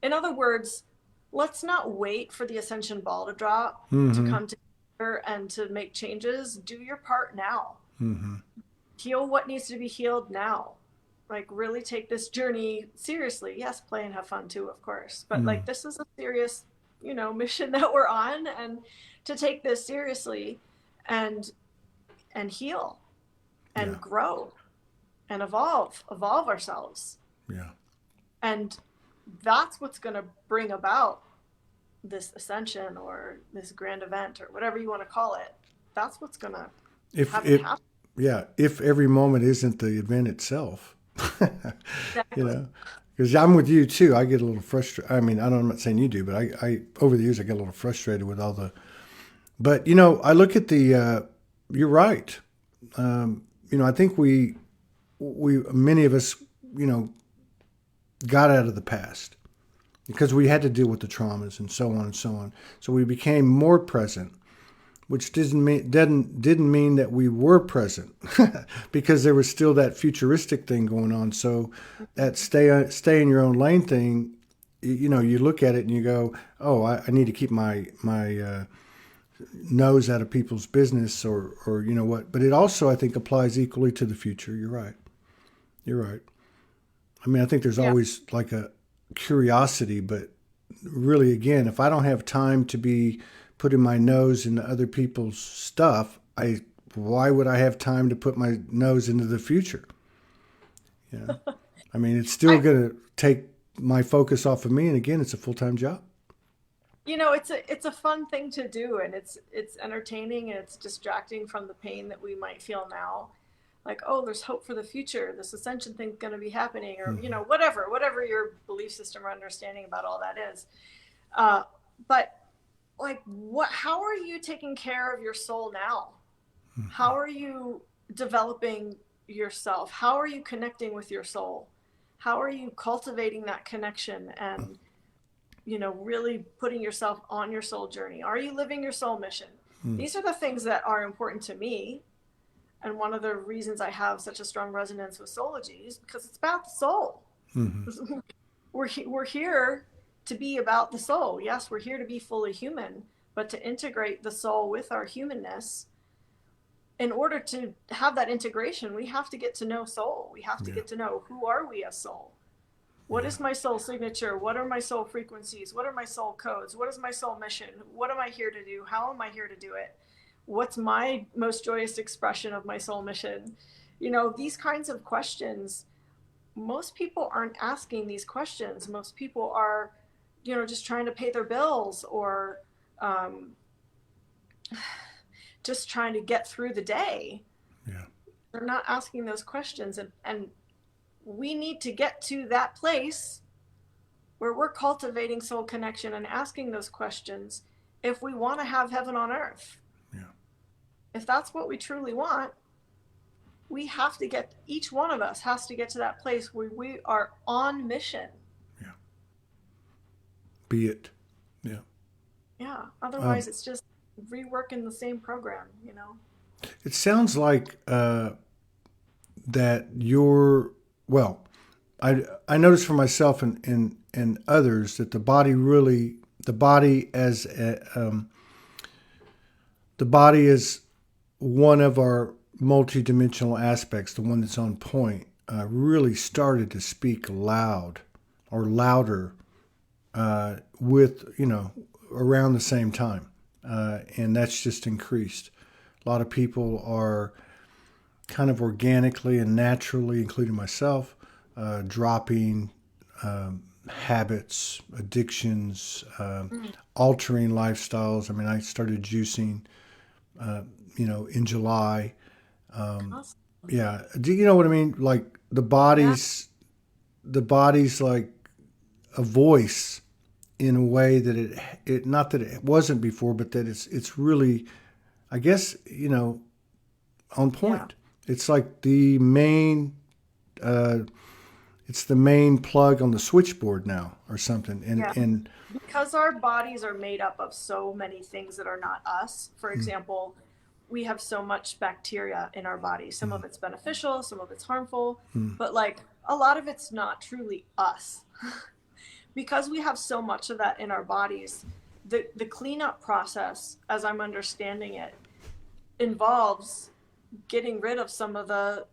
in other words, let's not wait for the ascension ball to drop to Mm-hmm. come together and to make changes. Do your part now. Mm-hmm. Heal what needs to be healed now. Like, really take this journey seriously. Yes, play and have fun too, of course, but Mm. like, this is a serious, mission that we're on, and to take this seriously and heal Yeah. and grow and evolve ourselves. Yeah. And that's what's going to bring about this ascension or this grand event or whatever you want to call it. That's what's going to If have it if happen. yeah, if every moment isn't the event itself, you Exactly. know, because I'm with you too. I get a little frustrated. I mean, I'm not saying you do, but I over the years I get a little frustrated with all the. But I look at the. You're right. I think we many of us, you know, got out of the past because we had to deal with the traumas and so on and so on. So we became more present, which didn't mean that we were present because there was still that futuristic thing going on. So that stay in your own lane thing, you look at it and you go, oh, I need to keep my nose out of people's business, or you know what. But it also, I think, applies equally to the future. You're right. You're right. I mean, I think there's Yeah. always like a curiosity, but really, again, if I don't have time to be putting my nose into other people's stuff, why would I have time to put my nose into the future? You know, I mean, it's still I going to take my focus off of me, and again, it's a full time job. it's a fun thing to do, and it's entertaining, and it's distracting from the pain that we might feel now. Like, oh, there's hope for the future. This ascension thing's going to be happening, or Mm-hmm. whatever your belief system or understanding about all that is. Uh, but like, what? How are you taking care of your soul now? How are you developing yourself? How are you connecting with your soul? How are you cultivating that connection and really putting yourself on your soul journey? Are you living your soul mission? These are the things that are important to me. And one of the reasons I have such a strong resonance with Soulology is because it's about the soul. Mm-hmm. We're here to be about the soul. Yes, we're here to be fully human, but to integrate the soul with our humanness, in order to have that integration, we have to get to know soul. We have to Yeah. get to know, who are we as soul? What Yeah. is my soul signature? What are my soul frequencies? What are my soul codes? What is my soul mission? What am I here to do? How am I here to do it? What's my most joyous expression of my soul mission? These kinds of questions, most people aren't asking these questions. Most people are, just trying to pay their bills, or um, just trying to get through the day. Yeah. They're not asking those questions. And we need to get to that place where we're cultivating soul connection and asking those questions if we want to have heaven on earth. Yeah. If that's what we truly want, each one of us has to get to that place where we are on mission. Yeah. Be it. Yeah. Yeah. Um, Otherwise, it's just reworking the same program. it sounds like that you're well. I notice for myself and others that the body as the body is one of our multidimensional aspects, the one that's on point, really started to speak loud or louder with around the same time, and that's just increased. A lot of people are kind of organically and naturally, including myself, dropping habits, addictions, altering lifestyles. I mean, I started juicing, in July. Awesome. Yeah, do you know what I mean? Like Yeah. the body's like a voice in a way that it not that it wasn't before, but that it's really, I guess, on Yeah. point. It's like the main. it's the main plug on the switchboard now or something. Yeah. And Because our bodies are made up of so many things that are not us. For example, we have so much bacteria in our body. Some of it's beneficial, some of it's harmful, but like a lot of it's not truly us. Because we have so much of that in our bodies, the cleanup process, as I'm understanding it, involves getting rid of some of the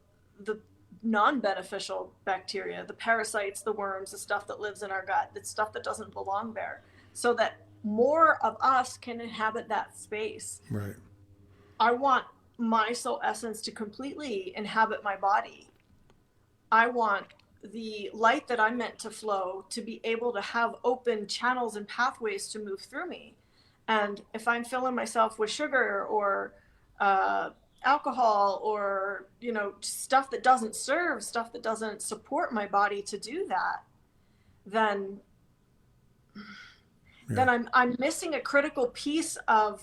non-beneficial bacteria, the parasites, the worms, the stuff that lives in our gut, the stuff that doesn't belong there, so that more of us can inhabit that space. right. I want my soul essence to completely inhabit my body. I want the light that I'm meant to flow to be able to have open channels and pathways to move through me. And if I'm filling myself with sugar or alcohol or, you know, stuff that doesn't serve, stuff that doesn't support my body to do that, then I'm missing a critical piece of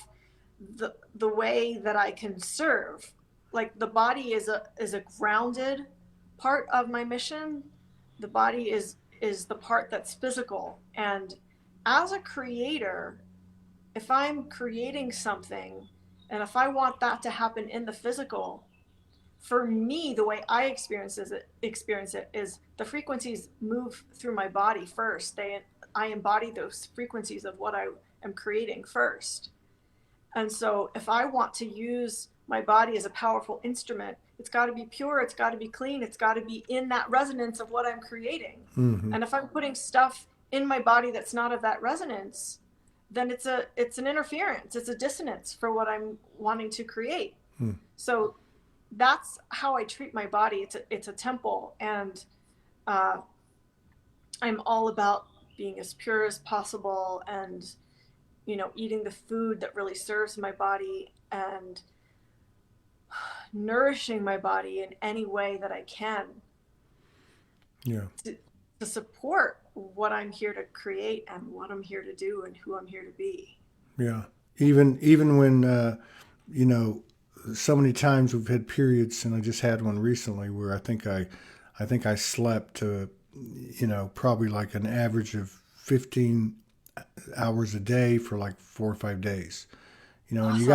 the way that I can serve. Like the body is a grounded part of my mission. The body is the part that's physical. And as a creator, if I'm creating something and if I want that to happen in the physical, for me, the way I experience it is the frequencies move through my body first. I embody those frequencies of what I am creating first. And so if I want to use my body as a powerful instrument, it's got to be pure, it's got to be clean, it's got to be in that resonance of what I'm creating. And if I'm putting stuff in my body that's not of that resonance, then it's an interference, it's a dissonance for what I'm wanting to create. So that's how I treat my body. It's a temple, and I'm all about being as pure as possible, and you know, eating the food that really serves my body, and nourishing my body in any way that I can Yeah. to support what I'm here to create and what I'm here to do and who I'm here to be. Yeah. Even when you know, so many times we've had periods, and I just had one recently where I think I slept you know, probably like an average of 15 hours a day for like 4 or 5 days. You know, and Awesome. you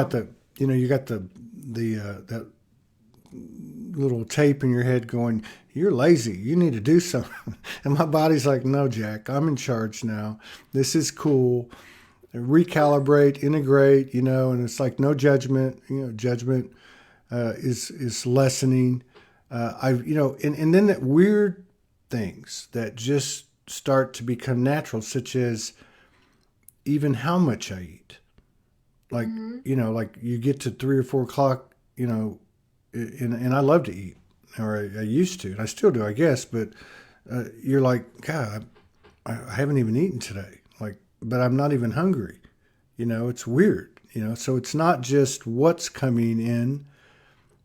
got that little tape in your head going, "You're lazy. You need to do something." And my body's like, "No, Jack, I'm in charge now. This is cool. Recalibrate, integrate." You know, and it's like no judgment. You know, judgment is lessening. You know, and then that weird things that just start to become natural, such as even how much I eat. Like, Mm-hmm. you know, like you get to 3 or 4 o'clock, you know, and I love to eat, or I used to, and I still do, I guess. But you're like, God, I haven't even eaten today. Like, but I'm not even hungry. You know, it's weird. You know, so it's not just what's coming in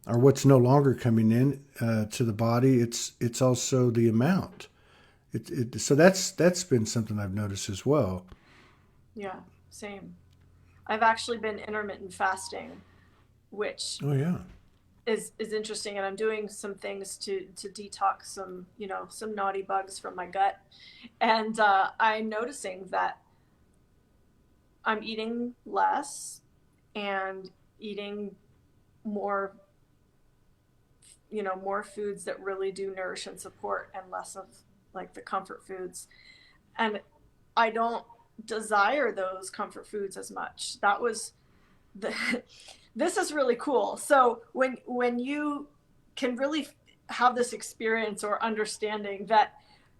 or what's no longer coming in to the body. It's also the amount. So that's been something I've noticed as well. Yeah, same. I've actually been intermittent fasting, which Oh yeah. is interesting, and I'm doing some things to detox some, you know, some naughty bugs from my gut. And I'm noticing that I'm eating less and eating more, you know, more foods that really do nourish and support, and less of like the comfort foods. And I don't desire those comfort foods as much. That was the this is really cool. So when you can really have this experience or understanding that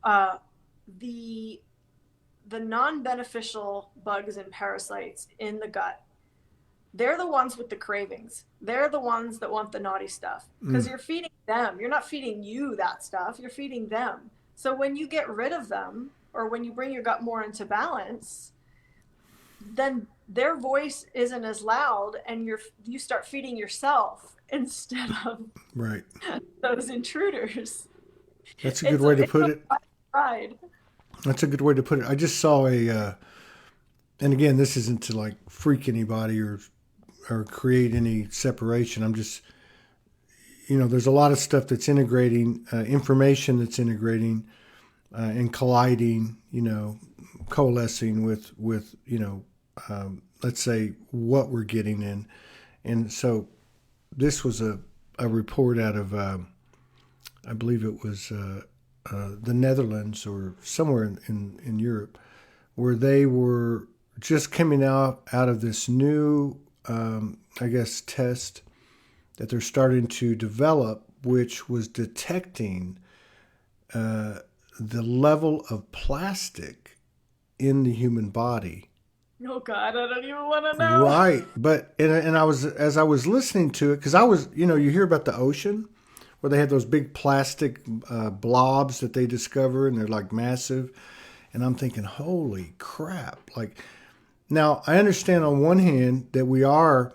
uh, the the non-beneficial bugs and parasites in the gut, they're the ones with the cravings. They're the ones that want the naughty stuff, because Mm, you're feeding them. You're not feeding you that stuff. You're feeding them. So when you get rid of them, or when you bring your gut more into balance, then their voice isn't as loud, and you start feeding yourself instead of right. those intruders. That's a good It's way to it's put a it. ride. That's a good way to put it. I just saw and again, this isn't to like freak anybody or create any separation. I'm just, you know, there's a lot of stuff that's integrating, information that's integrating. and colliding, coalescing with let's say what we're getting in. And so this was a report out of, I believe it was the Netherlands or somewhere in Europe, where they were just coming out of this new, I guess, test that they're starting to develop, which was detecting the level of plastic in the human body. Oh God, I don't even want to know. Right, but and I was, as I was listening to it, because I was, you hear about the ocean where they have those big plastic blobs that they discover, and they're like massive, and I'm thinking, holy crap! Like, now I understand on one hand that we are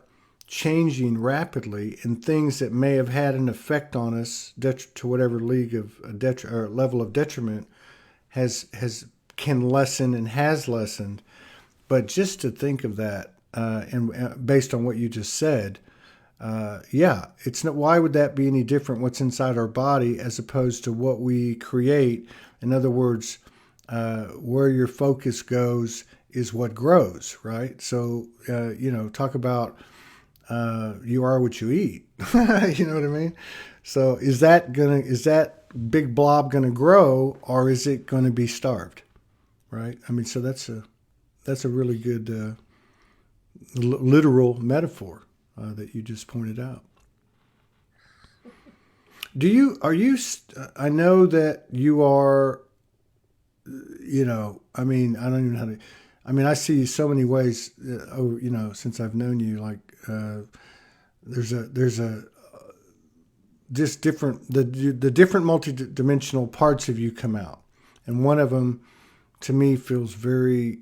changing rapidly, and things that may have had an effect on us to whatever league of or level of detriment has can lessen and has lessened. But just to think of that, and based on what you just said, yeah, it's not. Why would that be any different? What's inside our body as opposed to what we create? In other words, where your focus goes is what grows, right? So, talk about you are what you eat. You know what I mean? So, is that big blob gonna grow, or is it gonna be starved? Right? I mean, so that's a really good literal metaphor that you just pointed out. I know that you are, I mean, I don't even know how to, I mean, I see you so many ways, since I've known you, like, there's a, just different, the different multidimensional parts of you come out. And one of them, to me, feels very,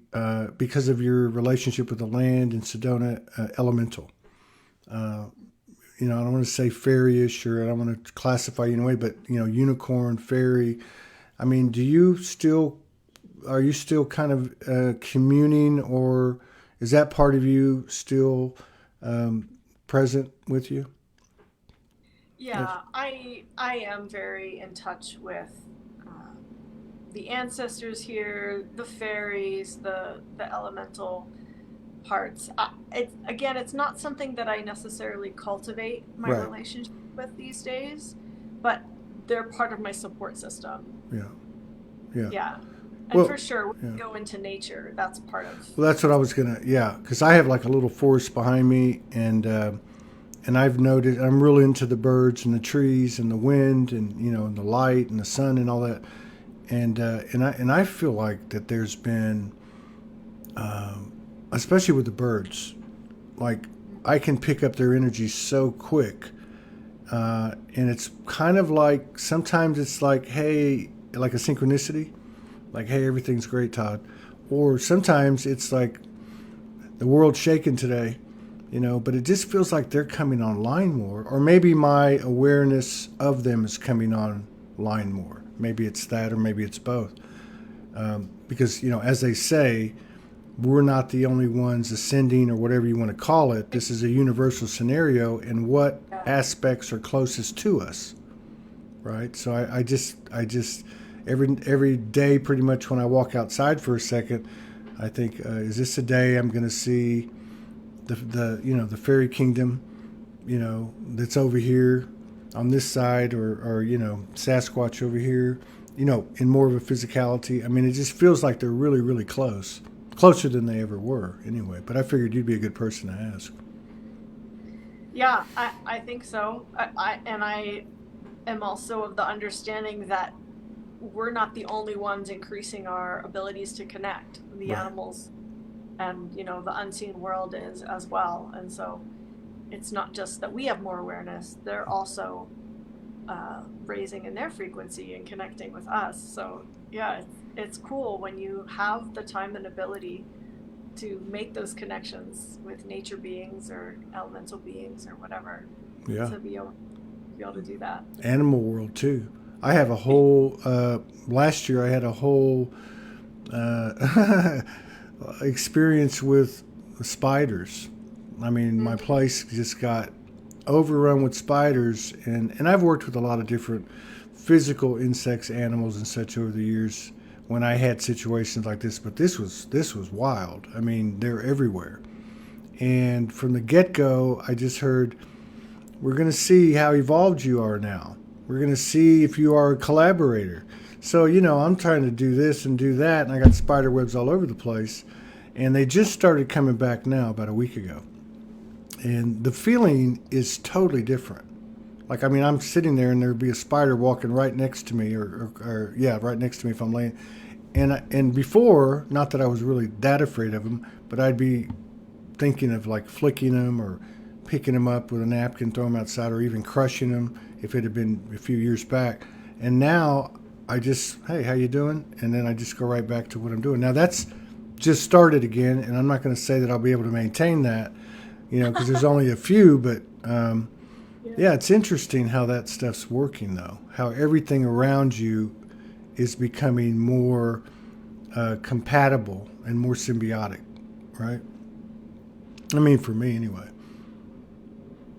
because of your relationship with the land in Sedona, elemental. I don't want to say fairy-ish, or I don't want to classify you in a way, but, unicorn, fairy. I mean, are you still kind of communing, or is that part of you still present with you? Yeah, I am very in touch with the ancestors here, the fairies, the elemental parts. It's not something that I necessarily cultivate my Right. relationship with these days, but they're part of my support system. Yeah. Yeah. Yeah. And Well, for sure, when yeah. we go into nature, that's part of. Well, that's what I was gonna. Yeah, because I have like a little forest behind me, and I've noted I'm really into the birds and the trees and the wind and and the light and the sun and all that, and I feel like that there's been, especially with the birds, like I can pick up their energy so quick, and it's kind of like sometimes it's like, hey, like a synchronicity, like, hey, everything's great, Todd, or sometimes it's like the world's shaking today, but it just feels like they're coming online more, or maybe my awareness of them is coming online more. Maybe it's that, or maybe it's both. Because, as they say, we're not the only ones ascending, or whatever you want to call it. This is a universal scenario, and what aspects are closest to us, right? So I just every day, pretty much, when I walk outside for a second, I think, is this a day I'm going to see the fairy kingdom, that's over here on this side, or Sasquatch over here, in more of a physicality. I mean, it just feels like they're really, really closer than they ever were, anyway. But I figured you'd be a good person to ask. Yeah, I think so. I am also of the understanding that we're not the only ones increasing our abilities to connect. The Right. animals and the unseen world is as well. And so it's not just that we have more awareness; they're also raising in their frequency and connecting with us. So yeah, it's cool when you have the time and ability to make those connections with nature beings or elemental beings or whatever, Yeah. to be able to do that. Animal world too. I have a whole. Last year, I had a whole experience with spiders. I mean, my place just got overrun with spiders, and I've worked with a lot of different physical insects, animals, and such over the years when I had situations like this. But this was wild. I mean, they're everywhere. And from the get go, I just heard, we're going to see how evolved you are now. We're going to see if you are a collaborator. So, I'm trying to do this and do that, and I got spider webs all over the place. And they just started coming back now about a week ago. And the feeling is totally different. Like, I mean, I'm sitting there and there'd be a spider walking right next to me, or right next to me if I'm laying. And before, not that I was really that afraid of them, but I'd be thinking of like flicking them or picking them up with a napkin, throw them outside, or even crushing them if it had been a few years back. And now I just, hey, how you doing? And then I just go right back to what I'm doing. Now that's just started again, and I'm not going to say that I'll be able to maintain that, because there's only a few, but yeah, it's interesting how that stuff's working, though, how everything around you is becoming more compatible and more symbiotic, right? I mean, for me anyway.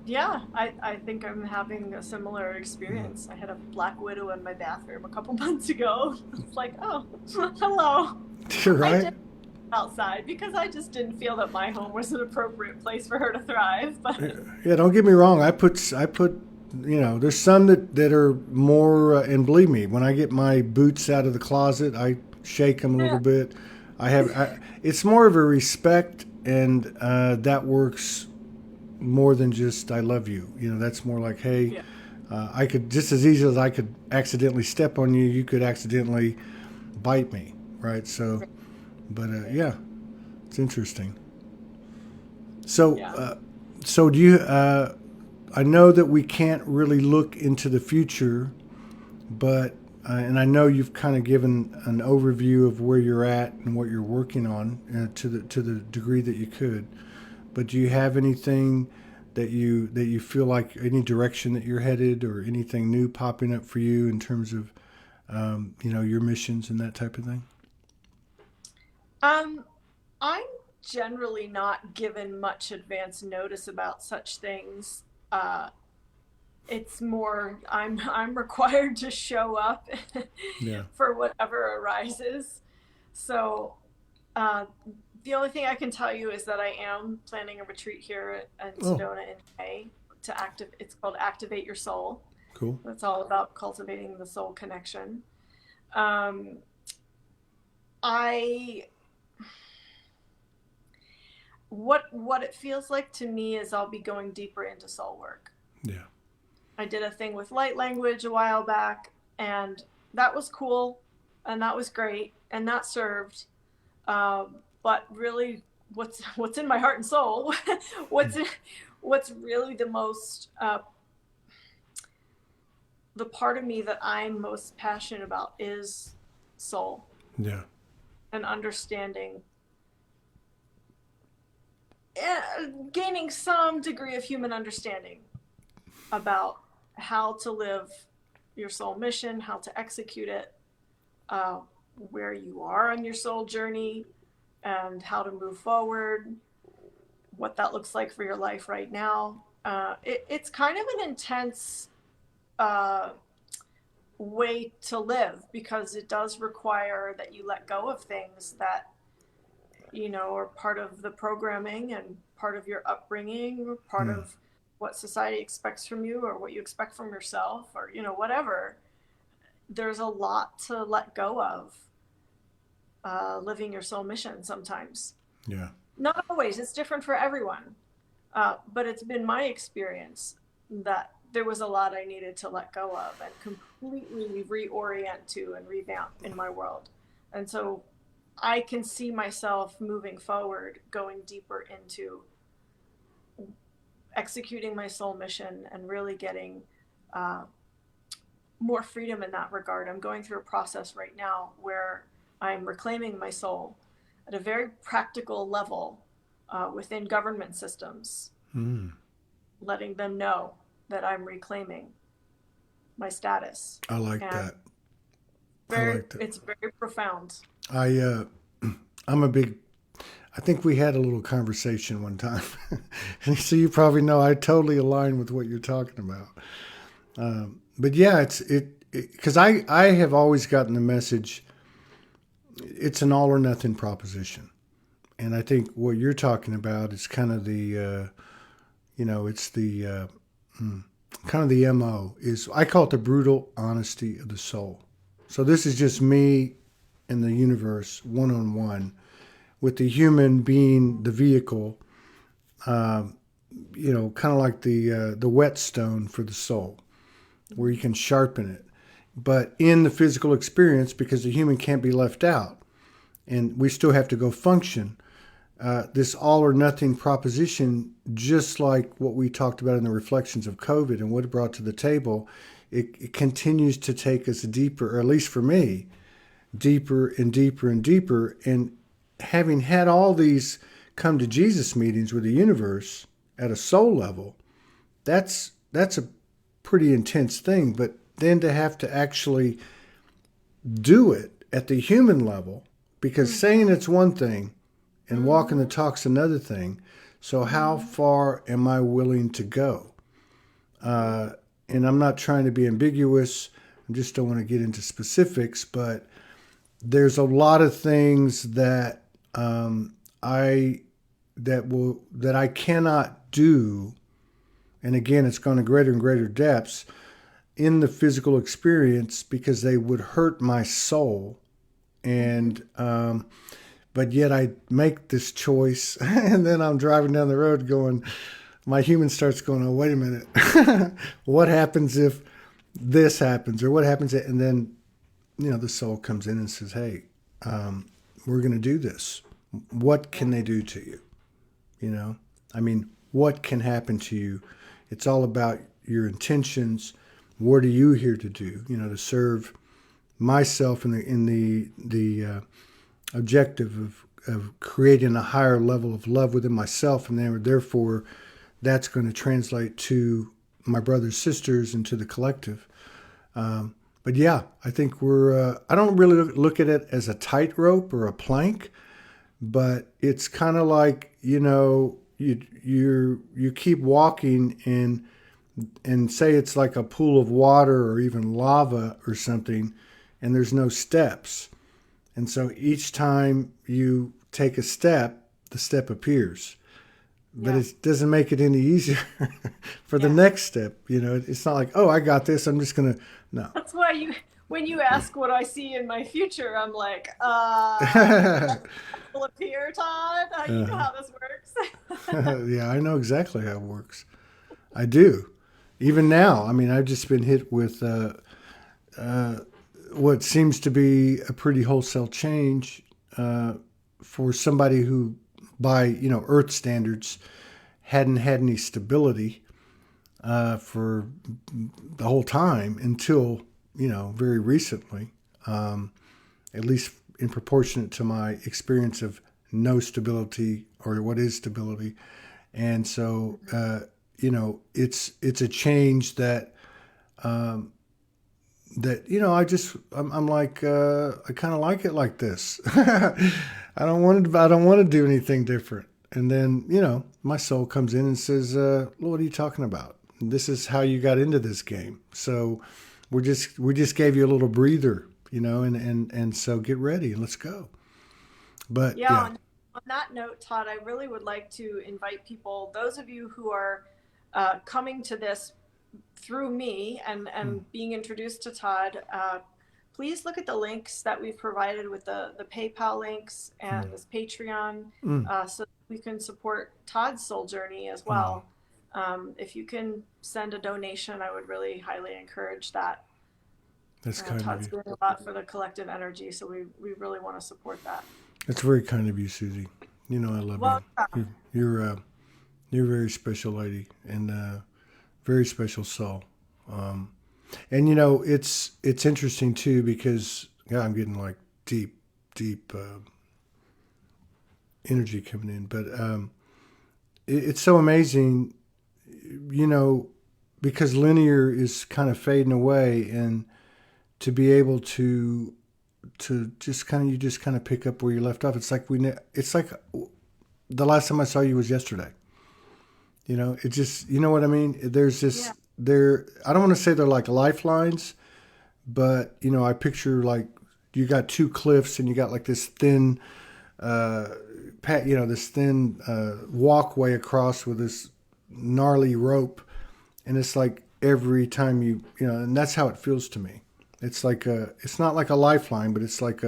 Yeah, I think I'm having a similar experience. I had a black widow in my bathroom a couple months ago. It's like, oh, hello. You're I right. did outside because I just didn't feel that my home was an appropriate place for her to thrive. But Yeah, don't get me wrong. I put, there's some that are more, and believe me, when I get my boots out of the closet, I shake them a little yeah, bit. It's more of a respect, and that works more than just I love you. That's more like, hey, yeah, I could just as easy as I could accidentally step on you, you could accidentally bite me, right? So, but yeah, it's interesting. So, yeah. so do you? I know that we can't really look into the future, but and I know you've kind of given an overview of where you're at and what you're working on to the degree that you could. But do you have anything that you feel like, any direction that you're headed, or anything new popping up for you in terms of your missions and that type of thing? Um, I'm generally not given much advance notice about such things. Uh, it's more I'm required to show up Yeah. for whatever arises. So uh, the only thing I can tell you is that I am planning a retreat here in Oh, Sedona in May to active. It's called Activate Your Soul. cool. It's all about cultivating the soul connection. Um, I what it feels like to me is I'll be going deeper into soul work. Yeah. I did a thing with light language a while back, and that was cool, and that was great, and that served. But really, what's in my heart and soul, what's what's really the most the part of me that I'm most passionate about is soul Yeah. and understanding, gaining some degree of human understanding about how to live your soul mission, how to execute it, uh, where you are on your soul journey, and how to move forward, what that looks like for your life right now. It's kind of an intense uh, way to live because it does require that you let go of things that are part of the programming and part of your upbringing, part Hmm. of what society expects from you or what you expect from yourself, or whatever. There's a lot to let go of, living your soul mission sometimes. Yeah. Not always, it's different for everyone. But it's been my experience that there was a lot I needed to let go of and completely reorient to and revamp in my world. And so I can see myself moving forward, going deeper into executing my soul mission and really getting uh, more freedom in that regard. I'm going through a process right now where I'm reclaiming my soul at a very practical level, within government systems, Hmm. letting them know that I'm reclaiming my status. I like And that. I very, like that. it's very profound. I I'm a big. I think we had a little conversation one time, and so you probably know I totally align with what you're talking about. But yeah, it's because I have always gotten the message. It's an all or nothing proposition, and I think what you're talking about is kind of the it's the kind of the MO is I call it the brutal honesty of the soul. So this is just me and the universe one on one with the human being the vehicle, kind of like the whetstone for the soul, where you can sharpen it. But in the physical experience, because the human can't be left out, and we still have to go function. This all or nothing proposition, just like what we talked about in the reflections of COVID and what it brought to the table, it continues to take us deeper, or at least for me, deeper and deeper and deeper. And having had all these come to Jesus meetings with the universe at a soul level, that's a pretty intense thing. But then to have to actually do it at the human level, because saying it's one thing and walking the talk's another thing. So how far am I willing to go? And I'm not trying to be ambiguous. I just don't want to get into specifics, but there's a lot of things that I cannot do. And again, it's gone to greater and greater depths in the physical experience because they would hurt my soul. And but yet I make this choice, and then I'm driving down the road going, my human starts going, oh, wait a minute. What happens if this happens, or what happens? And then, the soul comes in and says, hey, we're going to do this. What can they do to you? What can happen to you? It's all about your intentions. What are you here to do? To serve myself in the objective of creating a higher level of love within myself, and then therefore that's going to translate to my brothers, sisters, and to the collective. But yeah, I think I don't really look at it as a tightrope or a plank, but it's kind of like, you keep walking and say it's like a pool of water or even lava or something, and there's no steps. And so each time you take a step, the step appears. But it doesn't make it any easier for the next step. It's not like, oh, I got this. I'm just going to, no. That's why when you ask what I see in my future, I'm like, will appear, Todd? You know how this works. Yeah, I know exactly how it works. I do. Even now, I've just been hit with what seems to be a pretty wholesale change for somebody who, by Earth standards, hadn't had any stability for the whole time until very recently, at least in proportionate to my experience of no stability or what is stability. And so it's a change that I'm like I kind of like it like this. I don't want to do anything different. And then my soul comes in and says, "What are you talking about? This is how you got into this game. So we just gave you a little breather, and so get ready and let's go." But yeah. On that note, Todd, I really would like to invite people, those of you who are coming to this through me and being introduced to Todd, please look at the links that we've provided with the PayPal links and this Patreon, so we can support Todd's soul journey as well. If you can send a donation, I would really highly encourage that. That's kind Todd's of you. doing a lot for the collective energy, so we really want to support that. That's very kind of you, Susie. I love you. You're a very special lady and very special soul. And it's interesting too because I'm getting like deep energy coming in, but it's so amazing, because linear is kind of fading away, and to be able to just kind of pick up where you left off. It's like the last time I saw you was yesterday. It just, what I mean? There's this I don't want to say they're like lifelines, but I picture like you got two cliffs and you got like this thin, this thin walkway across with this gnarly rope, and it's like every time and that's how it feels to me. It's like it's not like a lifeline, but it's like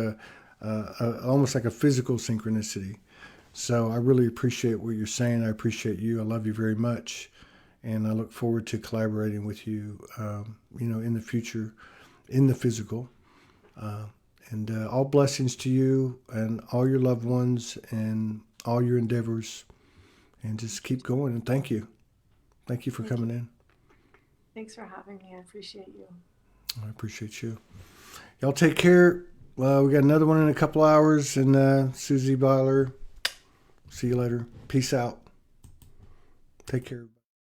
almost like a physical synchronicity. So I really appreciate what you're saying. I appreciate you. I love you very much, and I look forward to collaborating with you, in the future, in the physical. And all blessings to you and all your loved ones and all your endeavors. And just keep going. And thank you. Thank you for coming in. Thanks for having me. I appreciate you. I appreciate you. Y'all take care. Well, we got another one in a couple hours. And Susie, Beiler, see you later. Peace out. Take care.